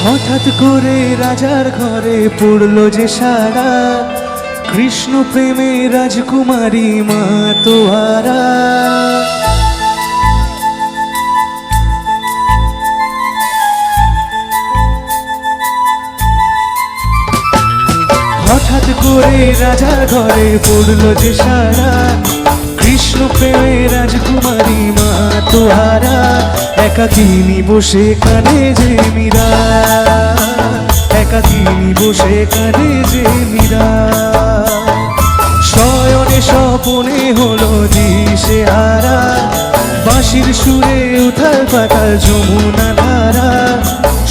হঠাৎ করে রাজার ঘরে পড়লো যে সারা, কৃষ্ণ প্রেমে রাজকুমারী মা তোহারা। হঠাৎ করে রাজার ঘরে পড়লো যে সারা, কৃষ্ণ প্রেমে রাজকুমারী মা তোহারা। একাকিনী বসে কাঁদে যে মীরা, একাকিনী বসে কাঁদে যে মীরা। শয়নে স্বপনে হলো দিশে হারা, বাঁশির সুরে উথাল পাতাল যমুনা ধারা।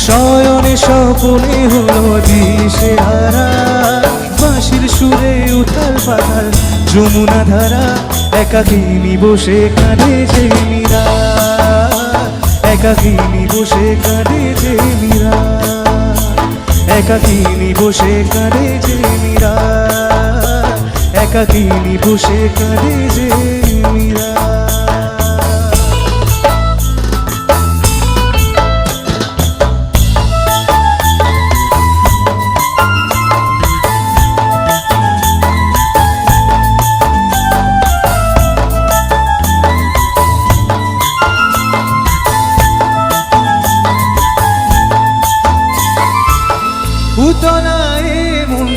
শয়নে স্বপনে হলো দিশে হারা, বাঁশির সুরে উথাল পাতাল যমুনা ধারা। একাকিনী বসে কাঁদে যে মীরা, একাকিনী বসে কাঁদে যে মীরা, একাকিনী বসে কাঁদে যে মীরা, একাকিনী বসে কাঁদে যে মীরা। উতলায় মন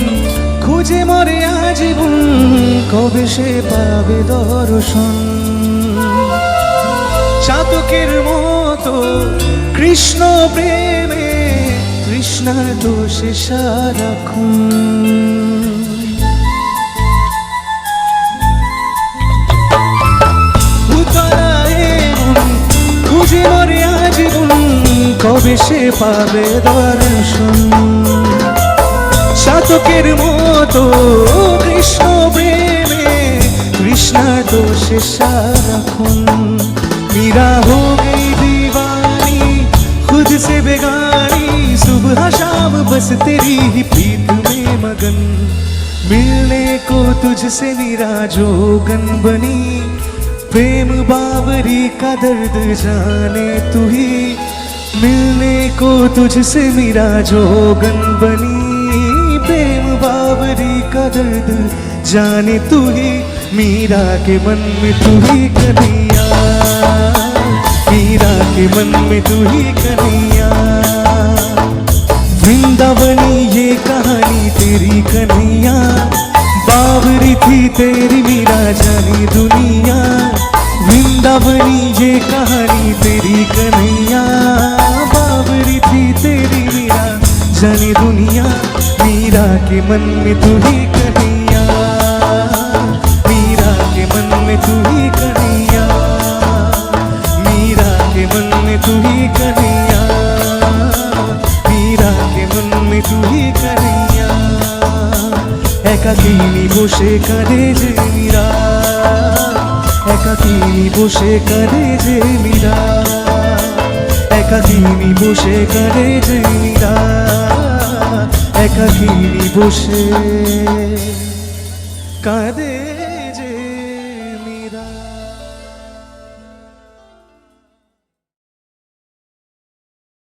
খুঁজে মরে আজীবন, কবে সে পাবে দর্শন। চাতকের মতো কৃষ্ণ প্রেমে তৃষ্ণার্ত সে সারাক্ষণ। উতলায় মন খুঁজে মরে আজীবন, কবে সে পাবে দর্শন। চাতকের মতো কৃষ্ণ প্রেমে তৃষ্ণার্ত সে সারাক্ষণ। मीरा हो गई दीवानी खुद से बेगानी, सुबह शाम बस तेरी ही प्रीत में मगन। मिलने को तुझसे मीरा जोगन बनी, प्रेम बावरी का दर्द जाने तू ही। मिलने को तुझसे मीरा जोगन बनी, प्रेम बावरी का दर्द जाने तू ही। मीरा के मन में तू ही कन्हैया, मीरा के मन में तू ही कन्हैया। वृंदावनी ये कहानी तेरी कन्हैया, बावरी थी तेरी मीरा जानी दुनिया। वृंदावनी ये कहानी तेरी कन्हैया, बावरी थी तेरी मीरा जानी दुनिया। मीरा के मन में तू ही कन्हैया, मीरा के मन में तू ही कन्हैया, मीरा के मन में तू ही कन्हैया, मीरा के मन में तू ही कन्हैया। একাকিনী বসে কাঁদে যে মীরা, একাকিনী বসে কাঁদে যে মীরা, একাকিনী বসে কাঁদে যে মীরা, একাকিনী বসে কাঁদে।